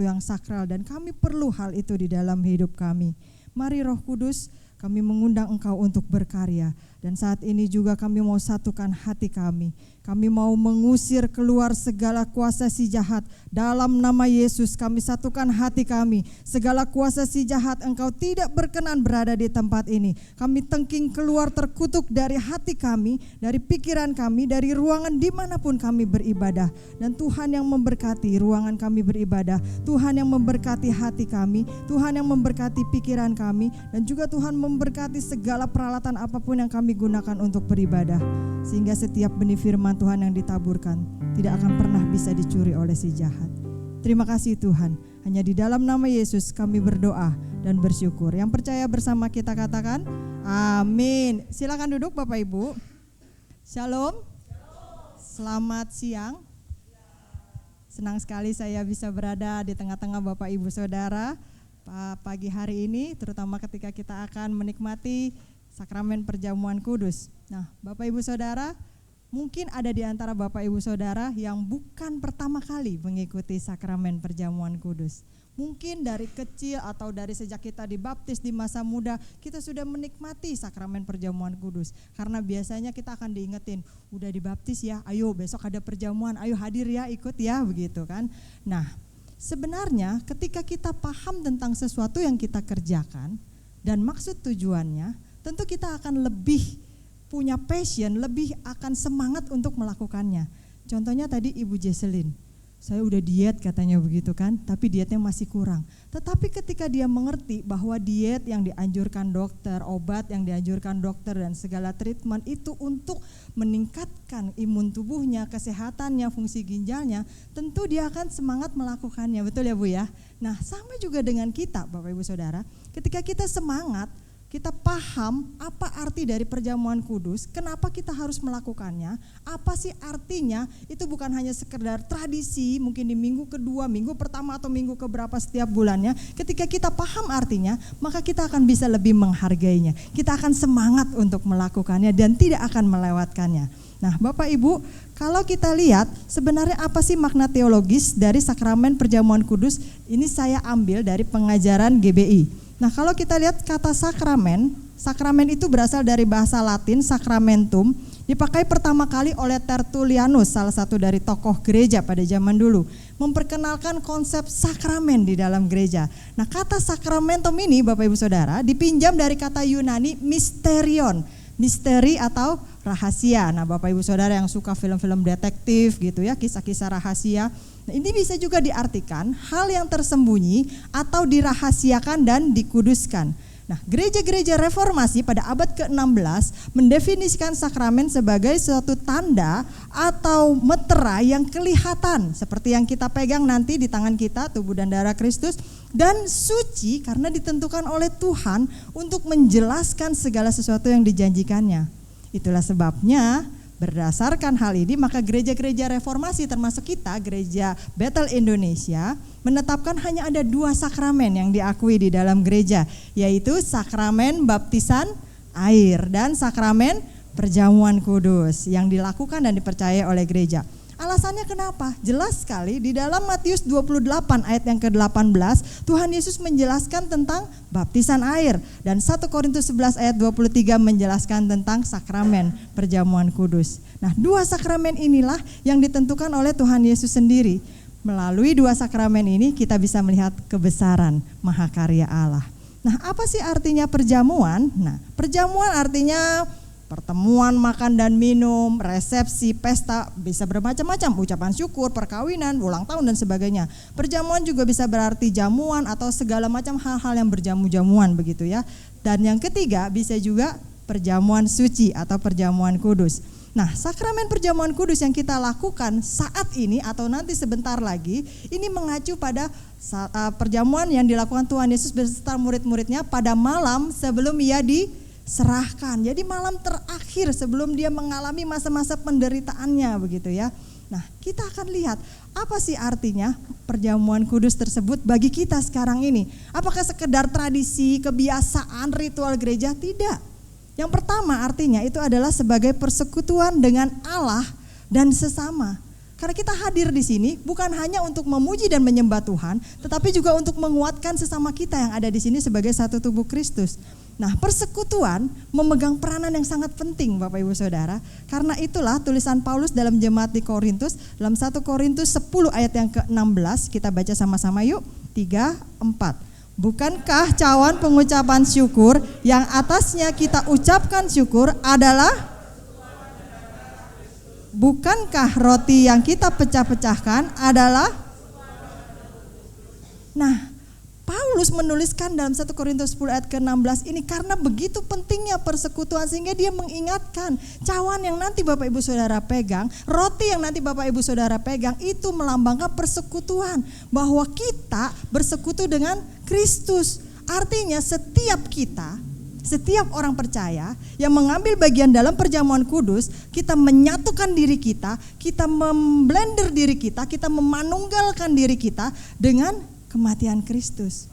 yang sakral dan kami perlu hal itu di dalam hidup kami. Mari Roh Kudus, kami mengundang Engkau untuk berkarya. Dan saat ini juga kami mau satukan hati kami. Kami mau mengusir keluar segala kuasa si jahat. Dalam nama Yesus kami satukan hati kami. Segala kuasa si jahat Engkau tidak berkenan berada di tempat ini. Kami tengking keluar terkutuk dari hati kami, dari pikiran kami, dari ruangan dimanapun kami beribadah. Dan Tuhan yang memberkati ruangan kami beribadah. Tuhan yang memberkati hati kami. Tuhan yang memberkati pikiran kami. Dan juga Tuhan memberkati segala peralatan apapun yang kami gunakan untuk beribadah, sehingga setiap benih firman Tuhan yang ditaburkan tidak akan pernah bisa dicuri oleh si jahat. Terima kasih Tuhan, hanya di dalam nama Yesus kami berdoa dan bersyukur. Yang percaya bersama kita katakan amin. Silakan duduk Bapak Ibu. Shalom. Selamat siang. Senang sekali saya bisa berada di tengah-tengah Bapak Ibu Saudara pagi hari ini, terutama ketika kita akan menikmati Sakramen Perjamuan Kudus. Nah, Bapak Ibu Saudara, mungkin ada di antara Bapak Ibu Saudara yang bukan pertama kali mengikuti Sakramen Perjamuan Kudus. Mungkin dari kecil atau dari sejak kita dibaptis di masa muda, kita sudah menikmati Sakramen Perjamuan Kudus. Karena biasanya kita akan diingetin, udah dibaptis ya, ayo besok ada perjamuan, ayo hadir ya, ikut ya, begitu kan. Nah, sebenarnya ketika kita paham tentang sesuatu yang kita kerjakan dan maksud tujuannya, tentu kita akan lebih punya passion, lebih akan semangat untuk melakukannya. Contohnya tadi Ibu Jesselyn, saya udah diet katanya begitu kan, tapi dietnya masih kurang. Tetapi ketika dia mengerti bahwa diet yang dianjurkan dokter, obat yang dianjurkan dokter dan segala treatment itu untuk meningkatkan imun tubuhnya, kesehatannya, fungsi ginjalnya, tentu dia akan semangat melakukannya, betul ya Bu ya? Nah sama juga dengan kita Bapak Ibu Saudara, ketika kita semangat, kita paham apa arti dari perjamuan kudus, kenapa kita harus melakukannya, apa sih artinya, itu bukan hanya sekedar tradisi, mungkin di minggu kedua, minggu pertama atau minggu keberapa setiap bulannya. Ketika kita paham artinya, maka kita akan bisa lebih menghargainya, kita akan semangat untuk melakukannya dan tidak akan melewatkannya. Nah Bapak Ibu, kalau kita lihat sebenarnya apa sih makna teologis dari Sakramen Perjamuan Kudus, ini saya ambil dari pengajaran GBI. Nah kalau kita lihat kata sakramen, sakramen itu berasal dari bahasa Latin sacramentum, dipakai pertama kali oleh Tertullianus, salah satu dari tokoh gereja pada zaman dulu, memperkenalkan konsep sakramen di dalam gereja. Nah kata sakramentum ini Bapak Ibu Saudara dipinjam dari kata Yunani mysterion, misteri atau rahasia. Nah Bapak Ibu Saudara yang suka film-film detektif gitu ya, kisah-kisah rahasia, nah, ini bisa juga diartikan hal yang tersembunyi atau dirahasiakan dan dikuduskan. Nah gereja-gereja reformasi pada abad ke-16 mendefinisikan sakramen sebagai suatu tanda atau metera yang kelihatan seperti yang kita pegang nanti di tangan kita, tubuh dan darah Kristus, dan suci karena ditentukan oleh Tuhan untuk menjelaskan segala sesuatu yang dijanjikannya. Itulah sebabnya berdasarkan hal ini maka gereja-gereja reformasi termasuk kita Gereja Bethel Indonesia menetapkan hanya ada 2 sakramen yang diakui di dalam gereja, yaitu sakramen baptisan air dan sakramen perjamuan kudus yang dilakukan dan dipercayai oleh gereja. Alasannya kenapa? Jelas sekali di dalam Matius 28 ayat yang ke-18 Tuhan Yesus menjelaskan tentang baptisan air, dan 1 Korintus 11 ayat 23 menjelaskan tentang sakramen perjamuan kudus. Nah 2 sakramen inilah yang ditentukan oleh Tuhan Yesus sendiri. Melalui 2 sakramen ini kita bisa melihat kebesaran mahakarya Allah. Nah apa sih artinya perjamuan? Nah perjamuan artinya pertemuan makan dan minum, resepsi, pesta, bisa bermacam-macam, ucapan syukur, perkawinan, ulang tahun dan sebagainya. Perjamuan juga bisa berarti jamuan atau segala macam hal-hal yang berjamu-jamuan begitu ya. Dan yang ketiga bisa juga perjamuan suci atau perjamuan kudus. Nah sakramen perjamuan kudus yang kita lakukan saat ini atau nanti sebentar lagi, ini mengacu pada perjamuan yang dilakukan Tuhan Yesus beserta murid-muridnya pada malam sebelum ia diserahkan. Jadi malam terakhir sebelum dia mengalami masa-masa penderitaannya begitu ya. Nah kita akan lihat apa sih artinya perjamuan kudus tersebut bagi kita sekarang ini. Apakah sekedar tradisi, kebiasaan, ritual gereja? Tidak. Yang pertama artinya itu adalah sebagai persekutuan dengan Allah dan sesama. Karena kita hadir di sini bukan hanya untuk memuji dan menyembah Tuhan, tetapi juga untuk menguatkan sesama kita yang ada di sini sebagai satu tubuh Kristus. Nah, persekutuan memegang peranan yang sangat penting Bapak Ibu Saudara. Karena itulah tulisan Paulus dalam jemaat di Korintus, dalam 1 Korintus 10 ayat yang ke-16, kita baca sama-sama yuk, 3, 4. Bukankah cawan pengucapan syukur yang atasnya kita ucapkan syukur adalah, bukankah roti yang kita pecah-pecahkan adalah? Nah, Paulus menuliskan dalam 1 Korintus 10 ayat ke-16 ini karena begitu pentingnya persekutuan, sehingga dia mengingatkan cawan yang nanti Bapak Ibu Saudara pegang, roti yang nanti Bapak Ibu Saudara pegang itu melambangkan persekutuan, bahwa kita bersekutu dengan Kristus. Artinya setiap kita, setiap orang percaya yang mengambil bagian dalam perjamuan kudus, kita menyatukan diri kita memblender diri kita memanunggalkan diri kita dengan kematian Kristus.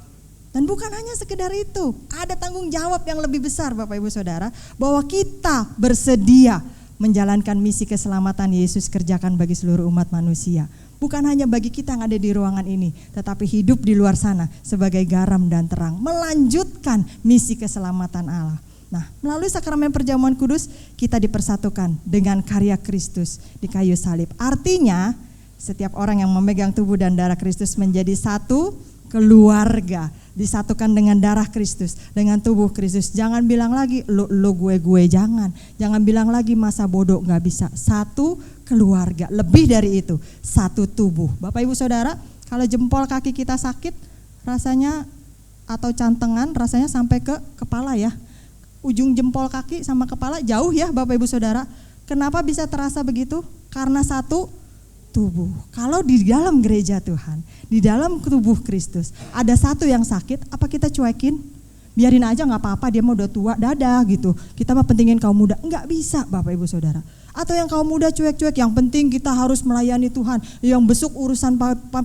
Dan bukan hanya sekedar itu, ada tanggung jawab yang lebih besar Bapak Ibu Saudara, bahwa kita bersedia menjalankan misi keselamatan Yesus kerjakan bagi seluruh umat manusia. Bukan hanya bagi kita yang ada di ruangan ini, tetapi hidup di luar sana sebagai garam dan terang, melanjutkan misi keselamatan Allah. Nah, melalui sakramen perjamuan kudus kita dipersatukan dengan karya Kristus di kayu salib. Artinya setiap orang yang memegang tubuh dan darah Kristus menjadi satu keluarga, disatukan dengan darah Kristus, dengan tubuh Kristus. Jangan bilang lagi lo gue, jangan bilang lagi masa bodoh, nggak bisa. Satu keluarga, lebih dari itu, satu tubuh. Bapak Ibu Saudara, kalau jempol kaki kita sakit rasanya, atau cantengan rasanya sampai ke kepala ya, ujung jempol kaki sama kepala jauh ya Bapak Ibu Saudara. Kenapa bisa terasa begitu? Karena satu tubuh. Kalau di dalam gereja Tuhan, di dalam tubuh Kristus ada satu yang sakit, apa kita cuekin? Biarin aja, nggak apa-apa, dia mau udah tua, dadah gitu. Kita mah pentingin kaum muda, nggak bisa Bapak Ibu Saudara. Atau yang kaum muda cuek-cuek, yang penting kita harus melayani Tuhan, yang besuk urusan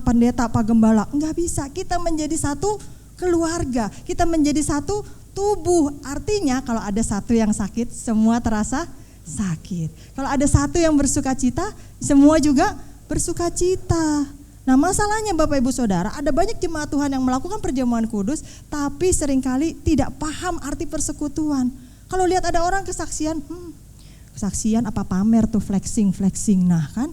pendeta, Pak Gembala, nggak bisa. Kita menjadi satu keluarga, kita menjadi satu tubuh. Artinya kalau ada satu yang sakit, semua terasa sakit. Kalau ada satu yang bersuka cita, semua juga bersuka cita. Nah, masalahnya Bapak Ibu Saudara, ada banyak jemaat Tuhan yang melakukan perjamuan kudus tapi seringkali tidak paham arti persekutuan. Kalau lihat ada orang kesaksian, kesaksian apa pamer tuh, flexing. Nah kan,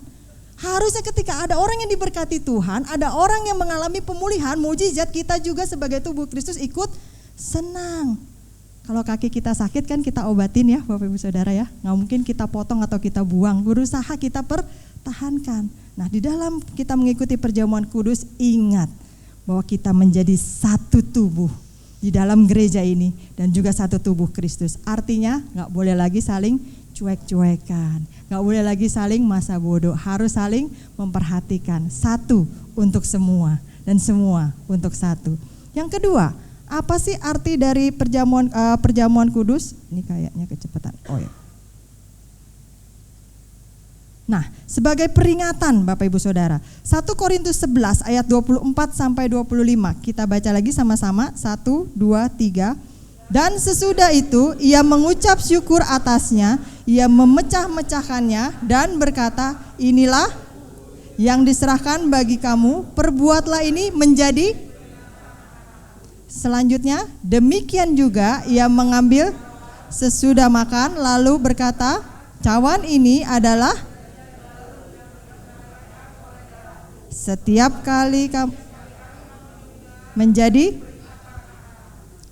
harusnya ketika ada orang yang diberkati Tuhan, ada orang yang mengalami pemulihan, mujizat, kita juga sebagai tubuh Kristus ikut senang. Kalau kaki kita sakit kan kita obatin ya Bapak Ibu Saudara ya, nggak mungkin kita potong atau kita buang, berusaha kita pertahankan. Nah, di dalam kita mengikuti perjamuan kudus, ingat bahwa kita menjadi satu tubuh di dalam gereja ini dan juga satu tubuh Kristus. Artinya nggak boleh lagi saling cuek-cuekan, nggak boleh lagi saling masa bodoh, harus saling memperhatikan, satu untuk semua dan semua untuk satu. Yang kedua, apa sih arti dari perjamuan kudus? Ini kayaknya kecepatan. Oh ya. Nah, sebagai peringatan Bapak Ibu Saudara, 1 Korintus 11 ayat 24 sampai 25. Kita baca lagi sama-sama, 1, 2, 3. Dan sesudah itu ia mengucap syukur atasnya, ia memecah-mecahkannya dan berkata, inilah yang diserahkan bagi kamu, perbuatlah ini menjadi. Selanjutnya, demikian juga ia mengambil sesudah makan lalu berkata, cawan ini adalah setiap kali kamu menjadi,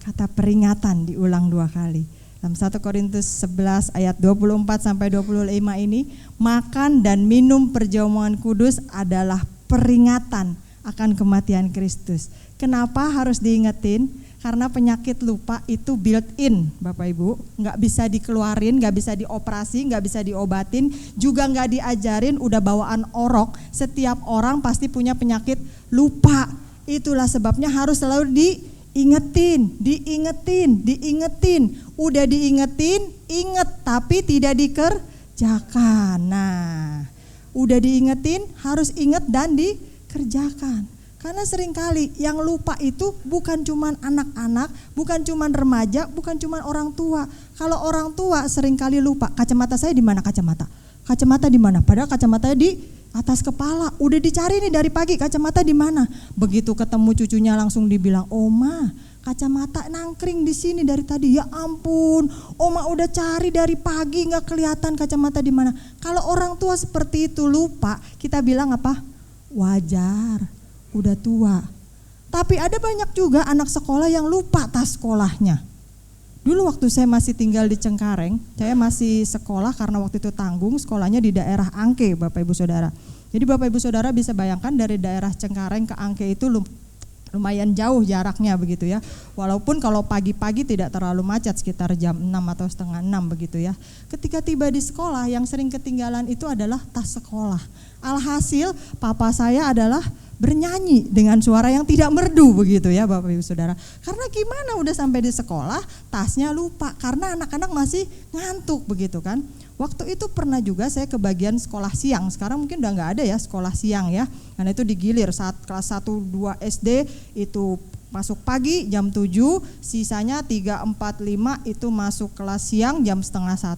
kata peringatan diulang 2 kali. Dalam 1 Korintus 11 ayat 24 sampai 25 ini, makan dan minum perjamuan kudus adalah peringatan akan kematian Kristus. Kenapa harus diingetin? Karena penyakit lupa itu built in Bapak Ibu, gak bisa dikeluarin, gak bisa dioperasi, gak bisa diobatin, juga gak diajarin, udah bawaan orok. Setiap orang pasti punya penyakit lupa. Itulah sebabnya harus selalu diingetin. Udah diingetin, inget tapi tidak dikerjakan. Nah, udah diingetin, harus inget dan dikerjakan. Karena seringkali yang lupa itu bukan cuman anak-anak, bukan cuman remaja, bukan cuman orang tua. Kalau orang tua seringkali lupa, kacamata saya di mana kacamata? Kacamata di mana? Padahal kacamatanya di Atas kepala, udah dicari nih dari pagi, kacamata di mana? Begitu ketemu cucunya langsung dibilang, "Oma, kacamata nangkring di sini dari tadi." Ya ampun, Oma udah cari dari pagi nggak kelihatan kacamata di mana. Kalau orang tua seperti itu lupa, kita bilang apa? Wajar, udah tua. Tapi ada banyak juga anak sekolah yang lupa tas sekolahnya. Dulu waktu saya masih tinggal di Cengkareng, saya masih sekolah karena waktu itu tanggung, sekolahnya di daerah Angke, Bapak Ibu Saudara. Jadi Bapak Ibu Saudara bisa bayangkan dari daerah Cengkareng ke Angke itu lumayan jauh jaraknya begitu ya. Walaupun kalau pagi-pagi tidak terlalu macet, sekitar jam 6 atau setengah 6 begitu ya. Ketika tiba di sekolah, yang sering ketinggalan itu adalah tas sekolah. Alhasil papa saya adalah bernyanyi dengan suara yang tidak merdu begitu ya Bapak Ibu Saudara. Karena gimana udah sampai di sekolah, tasnya lupa karena anak-anak masih ngantuk begitu kan. Waktu itu pernah juga saya ke bagian sekolah siang, sekarang mungkin udah nggak ada ya sekolah siang ya. Karena itu digilir saat kelas 1-2 SD itu masuk pagi jam 7, sisanya 3, 4, 5 itu masuk kelas siang jam setengah 1,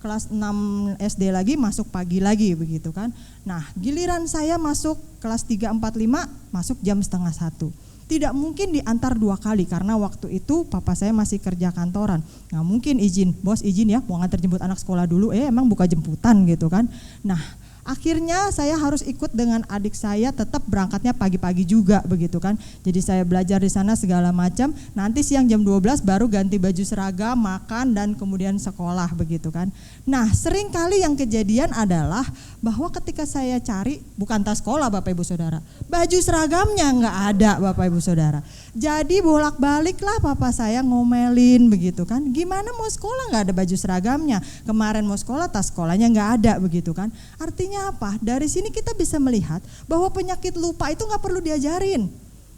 kelas 6 SD lagi masuk pagi lagi begitu kan. Nah giliran saya masuk kelas 3, 4, 5 masuk jam setengah 1. Tidak mungkin diantar 2 kali karena waktu itu papa saya masih kerja kantoran. Nggak mungkin izin, bos izin ya mau nganter jemput anak sekolah dulu, emang buka jemputan gitu kan. Nah akhirnya saya harus ikut dengan adik saya, tetap berangkatnya pagi-pagi juga begitu kan. Jadi saya belajar di sana segala macam. Nanti siang jam 12 baru ganti baju seragam, makan dan kemudian sekolah begitu kan. Nah, sering kali yang kejadian adalah bahwa ketika saya cari bukan tas sekolah Bapak Ibu Saudara, baju seragamnya nggak ada Bapak Ibu Saudara. Jadi bolak-balik lah papa saya ngomelin begitu kan. Gimana mau sekolah nggak ada baju seragamnya? Kemarin mau sekolah tas sekolahnya nggak ada begitu kan. Artinya apa? Dari sini kita bisa melihat bahwa penyakit lupa itu nggak perlu diajarin.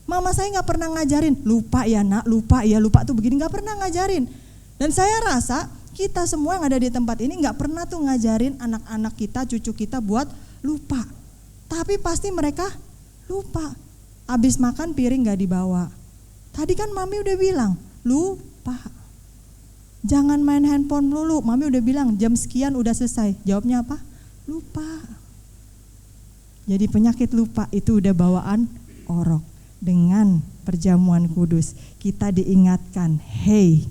Mama saya nggak pernah ngajarin, lupa ya nak, lupa ya, lupa tuh begini, nggak pernah ngajarin. Dan saya rasa kita semua yang ada di tempat ini nggak pernah tuh ngajarin anak-anak kita, cucu kita buat lupa. Tapi pasti mereka lupa. Abis makan piring nggak dibawa. Tadi kan mami udah bilang, lupa. Jangan main handphone dulu. Mami udah bilang jam sekian udah selesai. Jawabnya apa? Lupa. Jadi penyakit lupa itu udah bawaan orok. Dengan perjamuan kudus kita diingatkan, hey,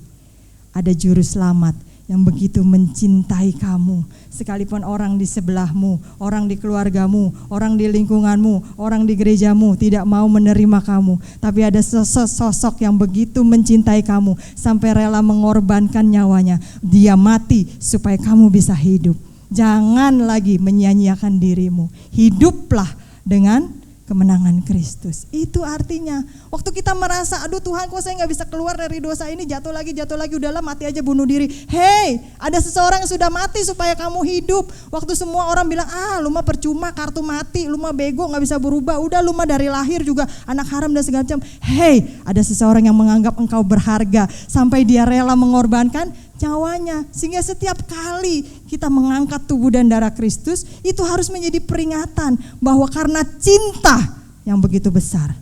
ada juru selamat yang begitu mencintai kamu. Sekalipun orang di sebelahmu, orang di keluargamu, orang di lingkunganmu, orang di gerejamu tidak mau menerima kamu, tapi ada sosok yang begitu mencintai kamu sampai rela mengorbankan nyawanya. Dia mati supaya kamu bisa hidup. Jangan lagi menyia-nyiakan dirimu. Hiduplah dengan kemenangan Kristus. Itu artinya waktu kita merasa aduh Tuhan kok saya gak bisa keluar dari dosa ini, jatuh lagi, udahlah mati aja bunuh diri. Hey, ada seseorang yang sudah mati supaya kamu hidup. Waktu semua orang bilang lu mah percuma, kartu mati, lu mah bego gak bisa berubah, udah lu mah dari lahir juga anak haram dan segala macam. Hey, ada seseorang yang menganggap engkau berharga sampai dia rela mengorbankan nyawanya. Sehingga setiap kali kita mengangkat tubuh dan darah Kristus, itu harus menjadi peringatan bahwa karena cinta yang begitu besar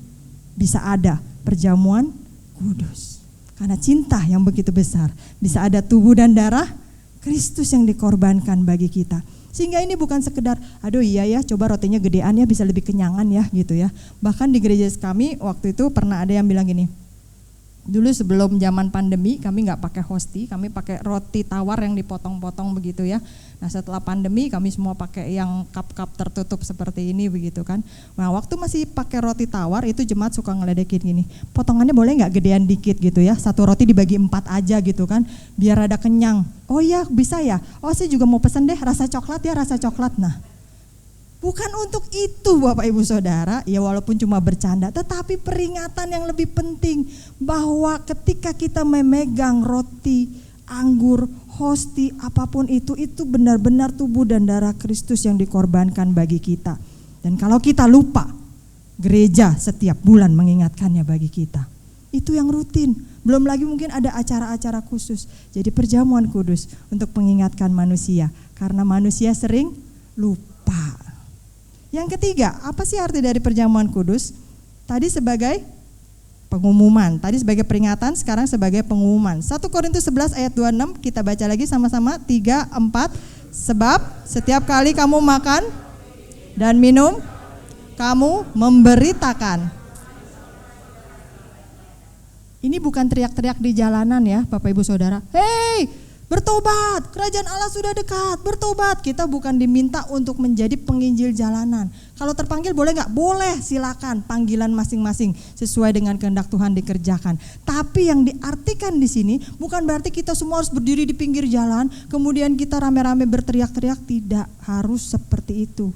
bisa ada perjamuan kudus. Karena cinta yang begitu besar bisa ada tubuh dan darah Kristus yang dikorbankan bagi kita. Sehingga ini bukan sekedar aduh iya ya coba rotinya gedean ya bisa lebih kenyangan ya gitu ya. Bahkan di gereja kami waktu itu pernah ada yang bilang gini, dulu sebelum zaman pandemi kami nggak pakai hosti, kami pakai roti tawar yang dipotong-potong begitu ya. Nah setelah pandemi kami semua pakai yang cup-cup tertutup seperti ini begitu kan. Nah waktu masih pakai roti tawar itu jemaat suka ngeledekin gini, potongannya boleh nggak gedean dikit gitu ya, satu roti dibagi 4 aja gitu kan, biar ada kenyang. Oh iya bisa ya, oh saya juga mau pesen deh rasa coklat ya, rasa coklat. Nah bukan untuk itu Bapak Ibu Saudara, ya walaupun cuma bercanda, tetapi peringatan yang lebih penting bahwa ketika kita memegang roti, anggur, hosti, apapun itu benar-benar tubuh dan darah Kristus yang dikorbankan bagi kita. Dan kalau kita lupa, gereja setiap bulan mengingatkannya bagi kita. Itu yang rutin, belum lagi mungkin ada acara-acara khusus. Jadi perjamuan kudus untuk mengingatkan manusia, karena manusia sering lupa. Yang ketiga, apa sih arti dari perjamuan kudus? Tadi sebagai pengumuman, tadi sebagai peringatan, sekarang sebagai pengumuman. 1 Korintus 11 ayat 26, kita baca lagi sama-sama, 3, 4. Sebab setiap kali kamu makan dan minum, kamu memberitakan. Ini bukan teriak-teriak di jalanan ya Bapak Ibu Saudara. Hei, bertobat, kerajaan Allah sudah dekat, bertobat. Kita bukan diminta untuk menjadi penginjil jalanan. Kalau terpanggil boleh nggak? Boleh, silakan. Panggilan masing-masing sesuai dengan kehendak Tuhan dikerjakan. Tapi yang diartikan di sini bukan berarti kita semua harus berdiri di pinggir jalan, kemudian kita rame-rame berteriak-teriak. Tidak harus seperti itu.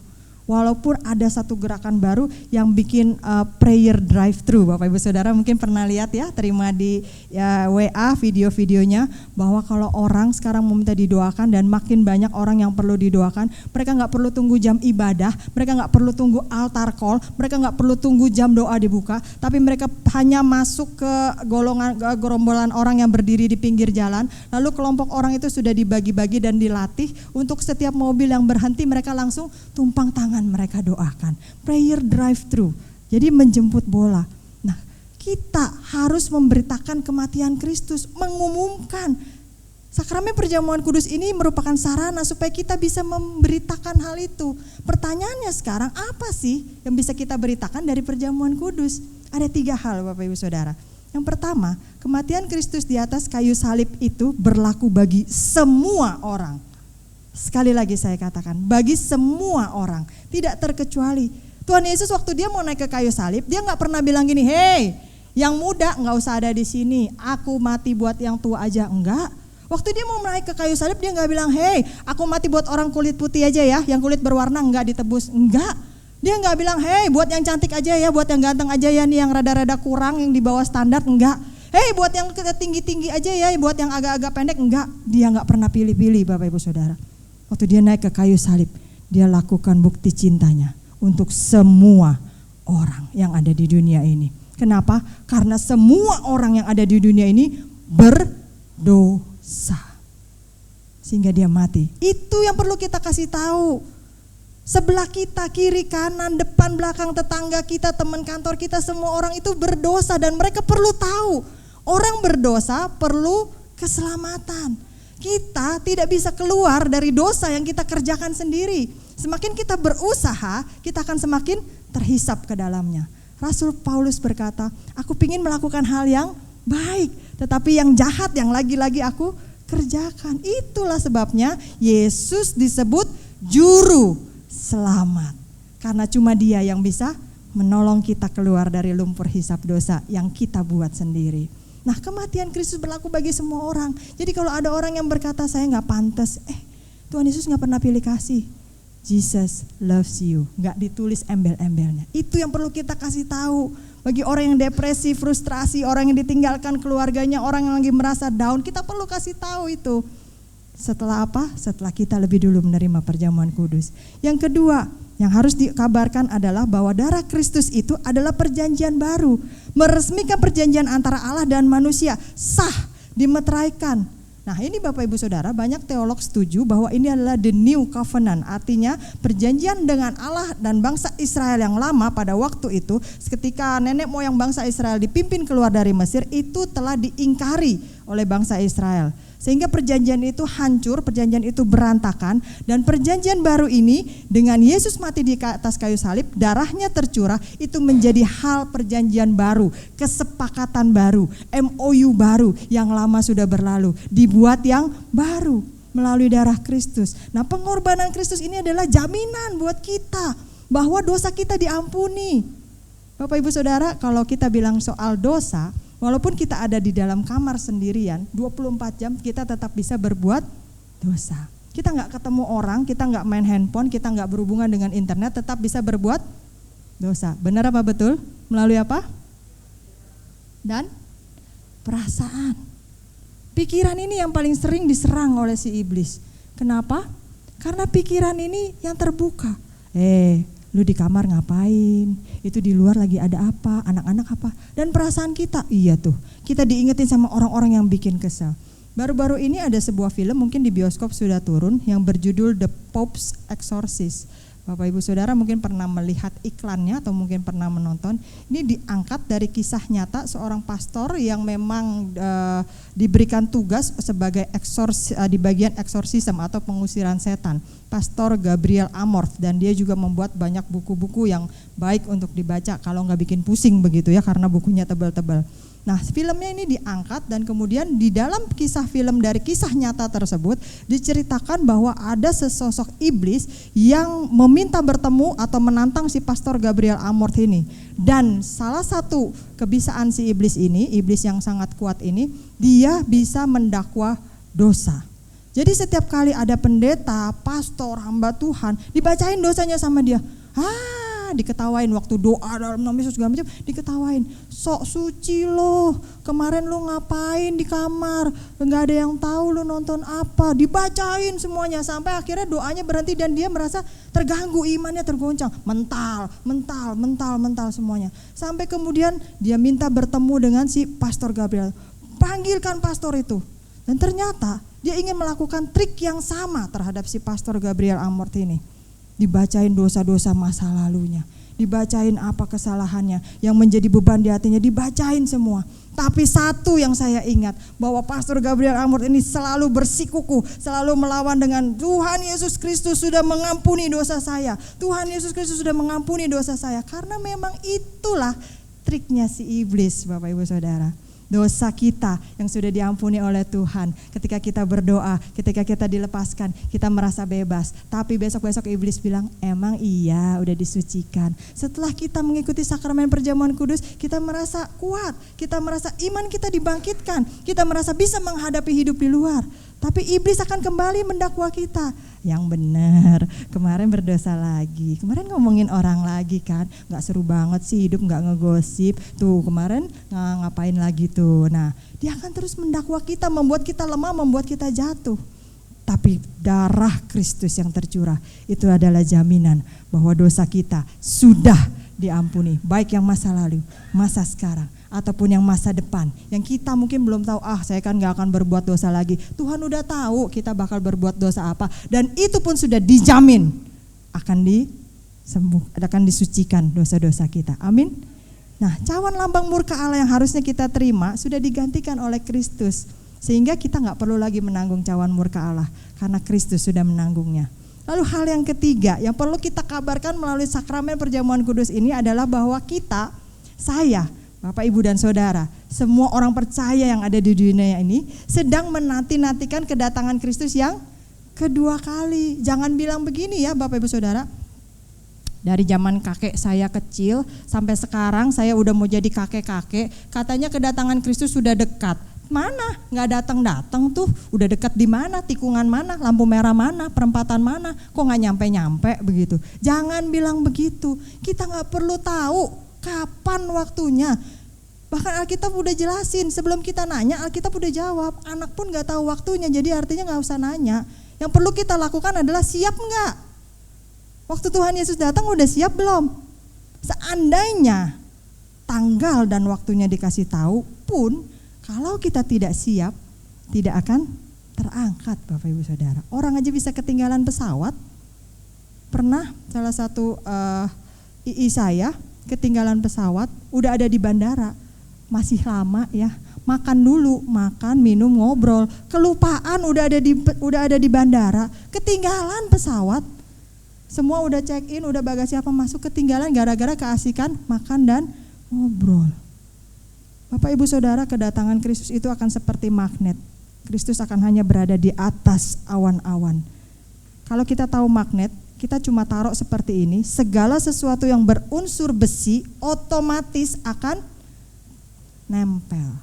Walaupun ada satu gerakan baru yang bikin prayer drive-thru, Bapak Ibu Saudara mungkin pernah lihat ya, terima di WA video-videonya, bahwa kalau orang sekarang meminta didoakan dan makin banyak orang yang perlu didoakan, mereka nggak perlu tunggu jam ibadah, mereka nggak perlu tunggu altar call, mereka nggak perlu tunggu jam doa dibuka, tapi mereka hanya masuk ke gerombolan orang yang berdiri di pinggir jalan, lalu kelompok orang itu sudah dibagi-bagi dan dilatih untuk setiap mobil yang berhenti mereka langsung tumpang tangan mereka doakan. Prayer drive-thru, jadi menjemput bola. Nah, kita harus memberitakan kematian Kristus, mengumumkan. Sakramen perjamuan kudus ini merupakan sarana supaya kita bisa memberitakan hal itu. Pertanyaannya sekarang, apa sih yang bisa kita beritakan dari perjamuan kudus? Ada 3 hal Bapak Ibu Saudara. Yang pertama, kematian Kristus di atas kayu salib itu berlaku bagi semua orang. Sekali lagi saya katakan, bagi semua orang, tidak terkecuali. Tuhan Yesus waktu dia mau naik ke kayu salib, dia nggak pernah bilang gini, hei, yang muda nggak usah ada di sini, aku mati buat yang tua aja. Enggak. Waktu dia mau naik ke kayu salib, dia nggak bilang, hei, aku mati buat orang kulit putih aja ya, yang kulit berwarna nggak ditebus. Enggak. Dia nggak bilang, hei, buat yang cantik aja ya, buat yang ganteng aja ya, nih yang rada-rada kurang, yang di bawah standar. Enggak. Hei, buat yang tinggi-tinggi aja ya, buat yang agak-agak pendek. Enggak. Dia nggak pernah pilih-pilih Bapak Ibu Saudara. Waktu dia naik ke kayu salib, dia lakukan bukti cintanya untuk semua orang yang ada di dunia ini. Kenapa? Karena semua orang yang ada di dunia ini berdosa. Sehingga dia mati. Itu yang perlu kita kasih tahu. Sebelah kita, kiri, kanan, depan, belakang, tetangga kita, teman kantor kita, semua orang itu berdosa dan mereka perlu tahu. Orang berdosa perlu keselamatan. Kita tidak bisa keluar dari dosa yang kita kerjakan sendiri. Semakin kita berusaha, kita akan semakin terhisap ke dalamnya. Rasul Paulus berkata, aku ingin melakukan hal yang baik, tetapi yang jahat yang lagi-lagi aku kerjakan. Itulah sebabnya Yesus disebut juru selamat. Karena cuma dia yang bisa menolong kita keluar dari lumpur hisap dosa yang kita buat sendiri. Nah, kematian Kristus berlaku bagi semua orang. Jadi kalau ada orang yang berkata saya nggak pantas, Tuhan Yesus nggak pernah pilih kasih. Jesus loves you, nggak ditulis embel-embelnya. Itu yang perlu kita kasih tahu. Bagi orang yang depresi, frustrasi, orang yang ditinggalkan keluarganya, orang yang lagi merasa down, kita perlu kasih tahu itu. Setelah apa? Setelah kita lebih dulu menerima perjamuan kudus. Yang kedua, yang harus dikabarkan adalah bahwa darah Kristus itu adalah perjanjian baru. Meresmikan perjanjian antara Allah dan manusia. Sah, dimeteraikan. Nah, ini Bapak Ibu Saudara, banyak teolog setuju bahwa ini adalah the new covenant. Artinya perjanjian dengan Allah dan bangsa Israel yang lama pada waktu itu, ketika nenek moyang bangsa Israel dipimpin keluar dari Mesir, itu telah diingkari oleh bangsa Israel. Sehingga perjanjian itu hancur, perjanjian itu berantakan, dan perjanjian baru ini dengan Yesus mati di atas kayu salib, darahnya tercurah, itu menjadi hal perjanjian baru, kesepakatan baru, MOU baru, yang lama sudah berlalu, dibuat yang baru melalui darah Kristus. Nah, pengorbanan Kristus ini adalah jaminan buat kita bahwa dosa kita diampuni. Bapak Ibu Saudara, kalau kita bilang soal dosa, walaupun kita ada di dalam kamar sendirian, 24 jam kita tetap bisa berbuat dosa. Kita nggak ketemu orang, kita nggak main handphone, kita nggak berhubungan dengan internet, tetap bisa berbuat dosa. Benar apa betul? Melalui apa? Dan perasaan. Pikiran ini yang paling sering diserang oleh si iblis. Kenapa? Karena pikiran ini yang terbuka. Lu di kamar ngapain? Itu di luar lagi ada apa? Anak-anak apa? Dan perasaan kita, iya tuh, kita diingetin sama orang-orang yang bikin kesal. Baru-baru ini ada sebuah film, mungkin di bioskop sudah turun, yang berjudul The Pope's Exorcist. Bapak Ibu Saudara mungkin pernah melihat iklannya atau mungkin pernah menonton. Ini diangkat dari kisah nyata seorang pastor yang memang diberikan tugas sebagai di bagian eksorsisme atau pengusiran setan. Pastor Gabriel Amorth, dan dia juga membuat banyak buku-buku yang baik untuk dibaca kalau nggak bikin pusing begitu ya, karena bukunya tebal-tebal. Nah, filmnya ini diangkat dan kemudian di dalam kisah film dari kisah nyata tersebut diceritakan bahwa ada sesosok iblis yang meminta bertemu atau menantang si Pastor Gabriel Amorth ini. Dan salah satu kebiasaan si iblis ini, iblis yang sangat kuat ini, dia bisa mendakwa dosa. Jadi setiap kali ada pendeta, pastor, hamba Tuhan, dibacain dosanya sama dia. Diketawain waktu doa dalam nama Yesus segala macam, diketawain. Sok suci loh, kemarin lu ngapain di kamar, nggak ada yang tahu lu nonton apa, dibacain semuanya sampai akhirnya doanya berhenti dan dia merasa terganggu, imannya tergoncang, mental semuanya. Sampai kemudian dia minta bertemu dengan si Pastor Gabriel, panggilkan pastor itu. Dan ternyata dia ingin melakukan trik yang sama terhadap si Pastor Gabriel Amorth ini. Dibacain dosa-dosa masa lalunya, dibacain apa kesalahannya yang menjadi beban di hatinya, dibacain semua. Tapi satu yang saya ingat, bahwa Pastor Gabriel Amorth ini selalu bersikukuh, selalu melawan dengan Tuhan Yesus Kristus sudah mengampuni dosa saya, Tuhan Yesus Kristus sudah mengampuni dosa saya. Karena memang itulah triknya si iblis, Bapak Ibu Saudara. Dosa kita yang sudah diampuni oleh Tuhan, ketika kita berdoa, ketika kita dilepaskan, kita merasa bebas. Tapi besok-besok iblis bilang, emang iya udah disucikan. Setelah kita mengikuti sakramen perjamuan kudus, kita merasa kuat, kita merasa iman kita dibangkitkan, kita merasa bisa menghadapi hidup di luar. Tapi iblis akan kembali mendakwa kita. Yang benar, kemarin berdosa lagi, kemarin ngomongin orang lagi kan, gak seru banget sih hidup, gak ngegosip, tuh kemarin ngapain lagi tuh. Nah, dia akan terus mendakwa kita, membuat kita lemah, membuat kita jatuh. Tapi darah Kristus yang tercurah itu adalah jaminan bahwa dosa kita sudah diampuni, baik yang masa lalu, masa sekarang, ataupun yang masa depan, yang kita mungkin belum tahu, saya kan gak akan berbuat dosa lagi. Tuhan udah tahu kita bakal berbuat dosa apa, dan itu pun sudah dijamin akan disucikan dosa-dosa kita. Amin. Nah, cawan lambang murka Allah yang harusnya kita terima sudah digantikan oleh Kristus, sehingga kita gak perlu lagi menanggung cawan murka Allah, karena Kristus sudah menanggungnya. Lalu hal yang ketiga yang perlu kita kabarkan melalui sakramen perjamuan kudus ini adalah bahwa saya, Bapak, Ibu, dan Saudara, semua orang percaya yang ada di dunia ini sedang menanti-nantikan kedatangan Kristus yang kedua kali. Jangan bilang begini ya Bapak, Ibu, Saudara, dari zaman kakek saya kecil sampai sekarang saya udah mau jadi kakek-kakek, katanya kedatangan Kristus sudah dekat. Mana? Nggak datang-datang tuh. Udah dekat di mana? Tikungan mana? Lampu merah mana? Perempatan mana? Kok nggak nyampe-nyampe begitu? Jangan bilang begitu. Kita nggak perlu tahu kapan waktunya. Bahkan Alkitab udah jelasin, sebelum kita nanya Alkitab udah jawab. Anak pun nggak tahu waktunya, jadi artinya nggak usah nanya. Yang perlu kita lakukan adalah siap nggak? Waktu Tuhan Yesus datang udah siap belum? Seandainya tanggal dan waktunya dikasih tahu pun, kalau kita tidak siap, tidak akan terangkat, Bapak, Ibu, Saudara. Orang aja bisa ketinggalan pesawat. Pernah salah satu II saya ketinggalan pesawat, udah ada di bandara, masih lama ya. Makan dulu, makan, minum, ngobrol. Kelupaan udah ada di bandara, ketinggalan pesawat. Semua udah check in, udah bagasi apa masuk, ketinggalan gara-gara keasikan makan dan ngobrol. Bapak, Ibu, Saudara, kedatangan Kristus itu akan seperti magnet. Kristus akan hanya berada di atas awan-awan. Kalau kita tahu magnet, kita cuma taruh seperti ini, segala sesuatu yang berunsur besi otomatis akan nempel.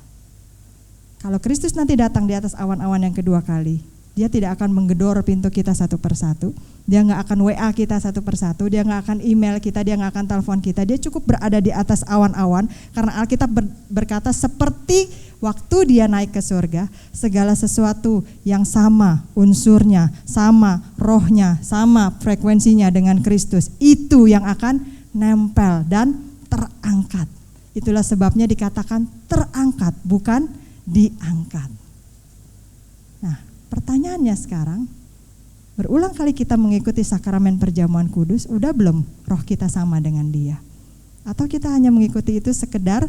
Kalau Kristus nanti datang di atas awan-awan yang kedua kali, dia tidak akan menggedor pintu kita satu persatu, dia nggak akan WA kita satu persatu, dia nggak akan email kita, dia nggak akan telepon kita, dia cukup berada di atas awan-awan, karena Alkitab berkata seperti waktu dia naik ke surga, segala sesuatu yang sama unsurnya, sama rohnya, sama frekuensinya dengan Kristus, itu yang akan nempel dan terangkat. Itulah sebabnya dikatakan terangkat, bukan diangkat. Nah, pertanyaannya sekarang, Berulang kali kita mengikuti sakramen perjamuan kudus, udah belum roh kita sama dengan dia? Atau kita hanya mengikuti itu sekedar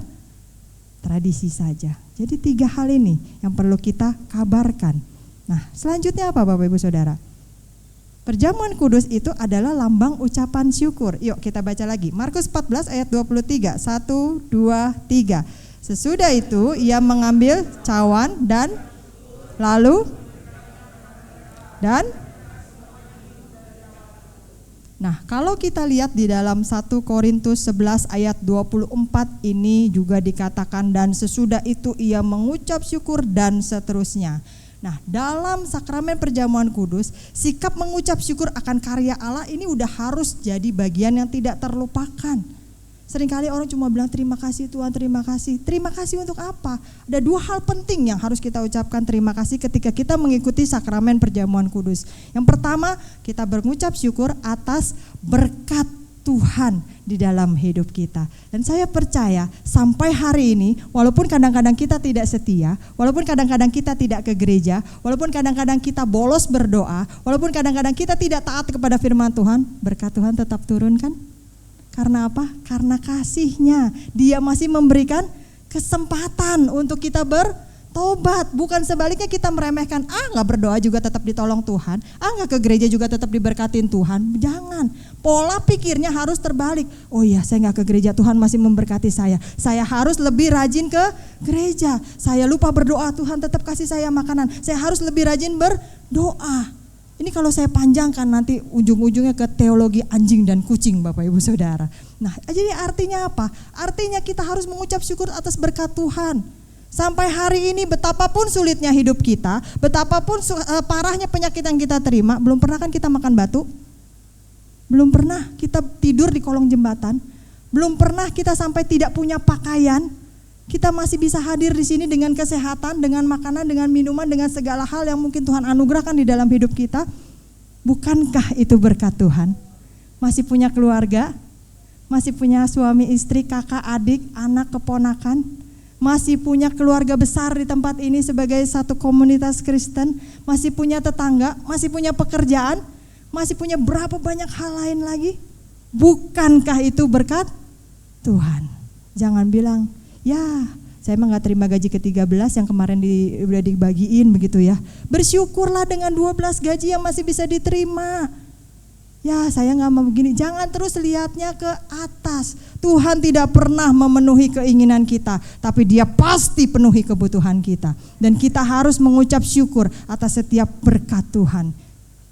tradisi saja? Jadi 3 hal ini yang perlu kita kabarkan. Nah, selanjutnya apa Bapak Ibu Saudara? Perjamuan kudus itu adalah lambang ucapan syukur. Yuk kita baca lagi. Markus 14 ayat 23. 1, 2, 3. Sesudah itu ia mengambil cawan dan lalu Nah, kalau kita lihat di dalam 1 Korintus 11 ayat 24 ini juga dikatakan dan sesudah itu ia mengucap syukur dan seterusnya. Nah, dalam sakramen perjamuan kudus, sikap mengucap syukur akan karya Allah ini udah harus jadi bagian yang tidak terlupakan. Seringkali orang cuma bilang terima kasih Tuhan, terima kasih. Terima kasih untuk apa? Ada 2 hal penting yang harus kita ucapkan terima kasih ketika kita mengikuti sakramen perjamuan kudus. Yang pertama, kita mengucap syukur atas berkat Tuhan di dalam hidup kita. Dan saya percaya sampai hari ini, walaupun kadang-kadang kita tidak setia, walaupun kadang-kadang kita tidak ke gereja, walaupun kadang-kadang kita bolos berdoa, walaupun kadang-kadang kita tidak taat kepada firman Tuhan, berkat Tuhan tetap turun kan? Karena apa? Karena kasih-Nya. Dia masih memberikan kesempatan untuk kita bertobat. Bukan sebaliknya kita meremehkan, gak berdoa juga tetap ditolong Tuhan, gak ke gereja juga tetap diberkatin Tuhan. Jangan, pola pikirnya harus terbalik. Oh iya, saya gak ke gereja, Tuhan masih memberkati saya harus lebih rajin ke gereja. Saya lupa berdoa, Tuhan tetap kasih saya makanan. Saya harus lebih rajin berdoa. Ini kalau saya panjangkan nanti ujung-ujungnya ke teologi anjing dan kucing Bapak Ibu Saudara. Nah, jadi artinya apa? Artinya kita harus mengucap syukur atas berkat Tuhan. Sampai hari ini betapapun sulitnya hidup kita, betapapun parahnya penyakit yang kita terima, belum pernah kan kita makan batu? Belum pernah kita tidur di kolong jembatan? Belum pernah kita sampai tidak punya pakaian? Kita masih bisa hadir di sini dengan kesehatan, dengan makanan, dengan minuman, dengan segala hal yang mungkin Tuhan anugerahkan di dalam hidup kita. Bukankah itu berkat Tuhan? Masih punya keluarga, masih punya suami istri, kakak, adik, anak, keponakan, masih punya keluarga besar di tempat ini sebagai satu komunitas Kristen, masih punya tetangga, masih punya pekerjaan, masih punya berapa banyak hal lain lagi. Bukankah itu berkat Tuhan? Jangan bilang, ya saya emang gak terima gaji ke-13 yang kemarin udah dibagiin begitu ya. Bersyukurlah dengan 12 gaji yang masih bisa diterima. Ya saya gak mau begini. Jangan terus lihatnya ke atas. Tuhan tidak pernah memenuhi keinginan kita, tapi Dia pasti penuhi kebutuhan kita. Dan kita harus mengucap syukur atas setiap berkat Tuhan.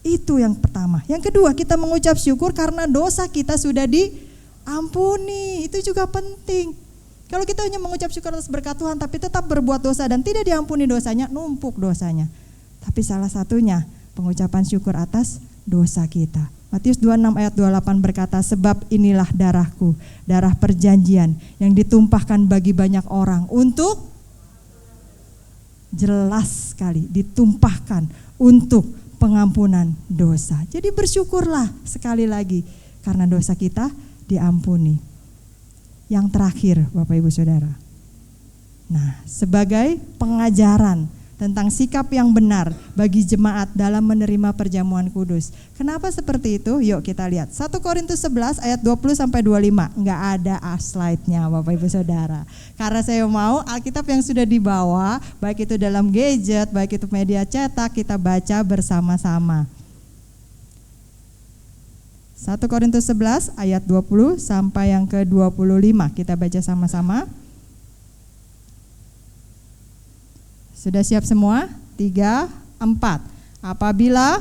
Itu yang pertama. Yang kedua, kita mengucap syukur karena dosa kita sudah diampuni. Itu juga penting. Kalau kita hanya mengucap syukur atas berkat Tuhan tapi tetap berbuat dosa dan tidak diampuni dosanya, numpuk dosanya. Tapi salah satunya pengucapan syukur atas dosa kita. Matius 26 ayat 28 berkata, sebab inilah darahku, darah perjanjian yang ditumpahkan bagi banyak orang untuk, jelas sekali, ditumpahkan untuk pengampunan dosa. Jadi bersyukurlah sekali lagi karena dosa kita diampuni. Yang terakhir Bapak Ibu Saudara. Nah, sebagai pengajaran tentang sikap yang benar bagi jemaat dalam menerima perjamuan kudus. Kenapa seperti itu? Yuk kita lihat. 1 Korintus 11 ayat 20 sampai 25. Enggak ada slide-nya Bapak Ibu Saudara. Karena saya mau Alkitab yang sudah dibawa, baik itu dalam gadget, baik itu media cetak, kita baca bersama-sama. 1 Korintus 11 ayat 20 sampai yang ke-25. Kita baca sama-sama. Sudah siap semua? 3, 4. Apabila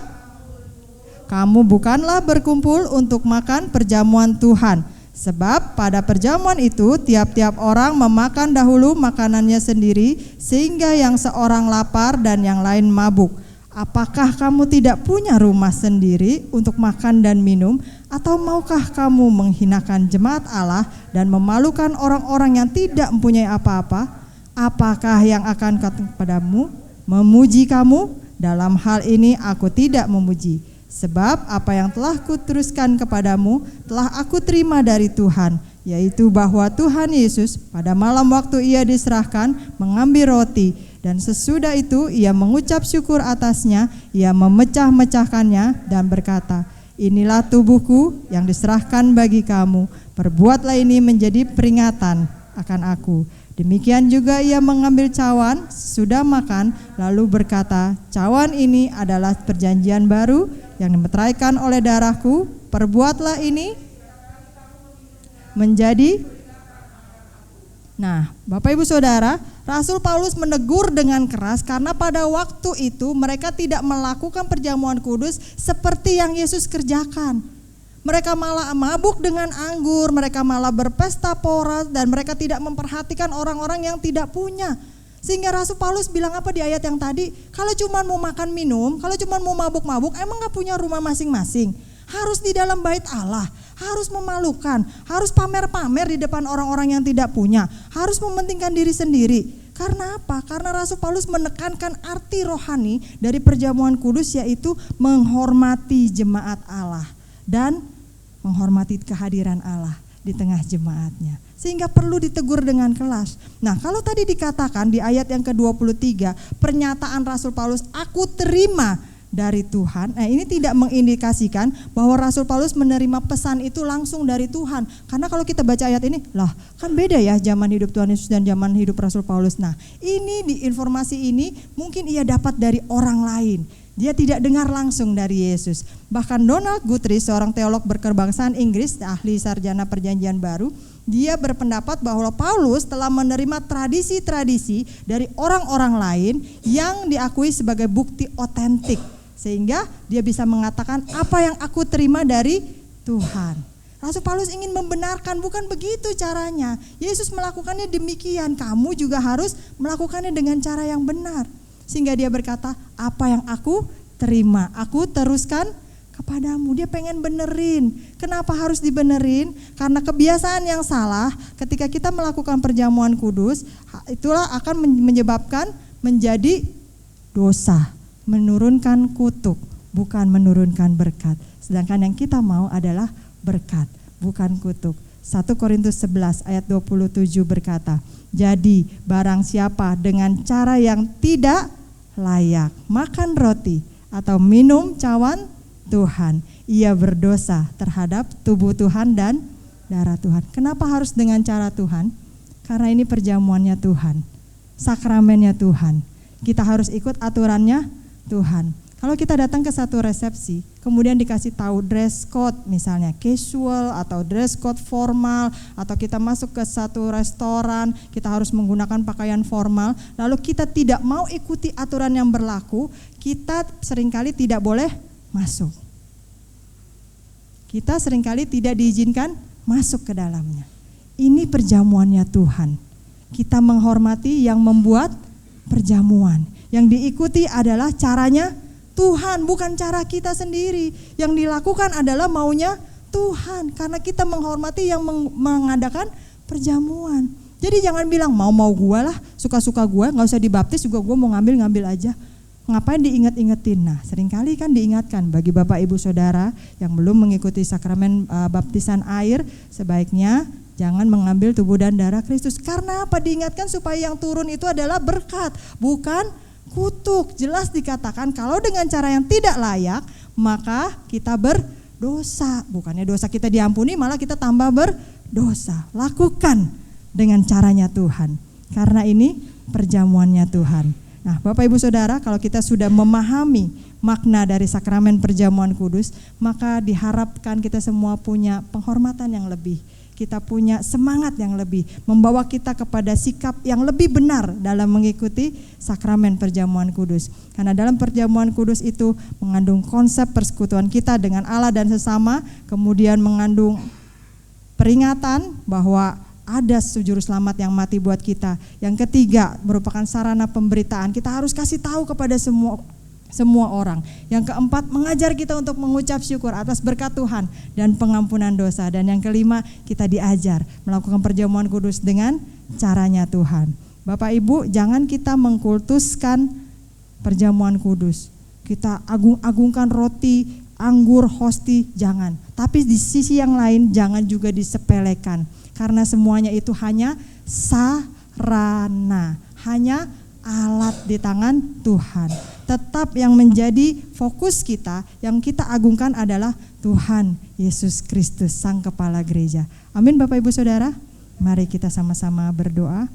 kamu bukanlah berkumpul untuk makan perjamuan Tuhan, sebab pada perjamuan itu tiap-tiap orang memakan dahulu makanannya sendiri, sehingga yang seorang lapar dan yang lain mabuk. Apakah kamu tidak punya rumah sendiri untuk makan dan minum? Atau maukah kamu menghinakan jemaat Allah dan memalukan orang-orang yang tidak mempunyai apa-apa? Apakah yang akan kepadamu memuji kamu? Dalam hal ini aku tidak memuji. Sebab apa yang telah kuteruskan kepadamu telah aku terima dari Tuhan, yaitu bahwa Tuhan Yesus pada malam waktu Ia diserahkan mengambil roti, Dan sesudah itu ia mengucap syukur atasnya, ia memecah-mecahkannya dan berkata, inilah tubuhku yang diserahkan bagi kamu, perbuatlah ini menjadi peringatan akan aku. Demikian juga ia mengambil cawan sesudah makan, lalu berkata, cawan ini adalah perjanjian baru yang dimeteraikan oleh darahku, perbuatlah ini menjadi. Nah, Bapak Ibu Saudara, Rasul Paulus menegur dengan keras karena pada waktu itu mereka tidak melakukan perjamuan kudus seperti yang Yesus kerjakan. Mereka malah mabuk dengan anggur, mereka malah berpesta pora, dan mereka tidak memperhatikan orang-orang yang tidak punya. Sehingga Rasul Paulus bilang apa di ayat yang tadi? Kalau cuma mau makan minum, kalau cuma mau mabuk-mabuk, emang gak punya rumah masing-masing? Harus di dalam bait Allah, harus memalukan, harus pamer-pamer di depan orang-orang yang tidak punya, harus mementingkan diri sendiri. Karena apa? Karena Rasul Paulus menekankan arti rohani dari perjamuan kudus, yaitu menghormati jemaat Allah dan menghormati kehadiran Allah di tengah jemaatnya. Sehingga perlu ditegur dengan keras. Nah, kalau tadi dikatakan di ayat yang ke-23, pernyataan Rasul Paulus, aku terima dari Tuhan. Nah, ini tidak mengindikasikan bahwa Rasul Paulus menerima pesan itu langsung dari Tuhan. Karena kalau kita baca ayat ini, lah kan beda ya zaman hidup Tuhan Yesus dan zaman hidup Rasul Paulus. Nah, informasi ini mungkin ia dapat dari orang lain. Dia tidak dengar langsung dari Yesus. Bahkan Donald Guthrie, seorang teolog berkebangsaan Inggris, ahli sarjana perjanjian baru, dia berpendapat bahwa Paulus telah menerima tradisi-tradisi dari orang-orang lain yang diakui sebagai bukti otentik. Sehingga dia bisa mengatakan apa yang aku terima dari Tuhan. Rasul Paulus ingin membenarkan, bukan begitu caranya. Yesus melakukannya demikian, kamu juga harus melakukannya dengan cara yang benar. Sehingga dia berkata, apa yang aku terima, aku teruskan kepadamu. Dia pengen benerin. Kenapa harus dibenerin? Karena kebiasaan yang salah ketika kita melakukan perjamuan kudus, itulah akan menyebabkan menjadi dosa, menurunkan kutuk, bukan menurunkan berkat. Sedangkan yang kita mau adalah berkat, bukan kutuk. 1 Korintus 11 ayat 27 berkata, jadi barang siapa dengan cara yang tidak layak makan roti atau minum cawan Tuhan, ia berdosa terhadap tubuh Tuhan dan darah Tuhan. Kenapa harus dengan cara Tuhan? Karena ini perjamuannya Tuhan, sakramennya Tuhan. Kita harus ikut aturannya Tuhan. Kalau kita datang ke satu resepsi, kemudian dikasih tahu dress code, misalnya casual atau dress code formal, atau kita masuk ke satu restoran, kita harus menggunakan pakaian formal, lalu kita tidak mau ikuti aturan yang berlaku, kita seringkali tidak boleh masuk. Kita seringkali tidak diizinkan masuk ke dalamnya. Ini perjamuannya Tuhan. Kita menghormati yang membuat perjamuan. Yang diikuti adalah caranya Tuhan, bukan cara kita sendiri. Yang dilakukan adalah maunya Tuhan, karena kita menghormati yang mengadakan perjamuan. Jadi jangan bilang mau gua lah, suka-suka gua, gak usah dibaptis juga gua mau ngambil aja. Ngapain diinget-ingetin? Nah, seringkali kan diingatkan bagi Bapak Ibu Saudara yang belum mengikuti sakramen baptisan air, sebaiknya jangan mengambil tubuh dan darah Kristus. Karena apa? Diingatkan supaya yang turun itu adalah berkat, bukan kutuk. Jelas dikatakan kalau dengan cara yang tidak layak, maka kita berdosa. Bukannya dosa kita diampuni, malah kita tambah berdosa. Lakukan dengan caranya Tuhan, karena ini perjamuannya Tuhan. Nah, Bapak Ibu Saudara, kalau kita sudah memahami makna dari sakramen perjamuan kudus, maka diharapkan kita semua punya penghormatan yang lebih. Kita punya semangat yang lebih, membawa kita kepada sikap yang lebih benar dalam mengikuti sakramen perjamuan kudus. Karena dalam perjamuan kudus itu mengandung konsep persekutuan kita dengan Allah dan sesama, kemudian mengandung peringatan bahwa ada juru selamat yang mati buat kita. Yang ketiga, merupakan sarana pemberitaan. Kita harus kasih tahu kepada semua orang. Yang keempat, mengajar kita untuk mengucap syukur atas berkat Tuhan dan pengampunan dosa. Dan yang kelima, kita diajar melakukan perjamuan kudus dengan caranya Tuhan. Bapak Ibu, jangan kita mengkultuskan perjamuan kudus. Kita agung-agungkan roti, anggur, hosti, jangan. Tapi di sisi yang lain jangan juga disepelekan. Karena semuanya itu hanya sarana, hanya alat di tangan Tuhan. Tetap yang menjadi fokus kita, yang kita agungkan adalah Tuhan Yesus Kristus, Sang Kepala Gereja. Amin Bapak Ibu Saudara. Mari kita sama-sama berdoa.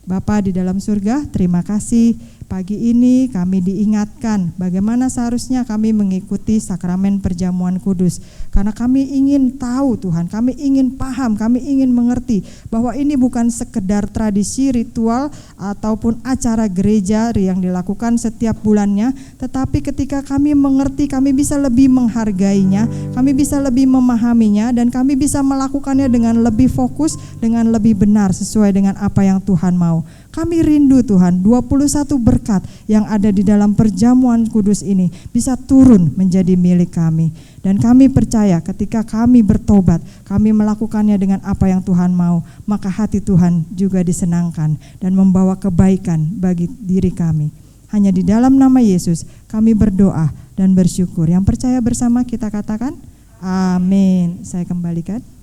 Bapa di dalam surga, terima kasih pagi ini kami diingatkan bagaimana seharusnya kami mengikuti sakramen perjamuan kudus. Karena kami ingin tahu Tuhan, kami ingin paham, kami ingin mengerti bahwa ini bukan sekedar tradisi, ritual ataupun acara gereja yang dilakukan setiap bulannya, tetapi ketika kami mengerti, kami bisa lebih menghargainya, kami bisa lebih memahaminya, dan kami bisa melakukannya dengan lebih fokus, dengan lebih benar sesuai dengan apa yang Tuhan mau. Kami rindu Tuhan 21 berkat yang ada di dalam perjamuan kudus ini bisa turun menjadi milik kami. Dan kami percaya ketika kami bertobat, kami melakukannya dengan apa yang Tuhan mau, maka hati Tuhan juga disenangkan dan membawa kebaikan bagi diri kami. Hanya di dalam nama Yesus kami berdoa dan bersyukur. Yang percaya bersama kita katakan amin. Saya kembalikan.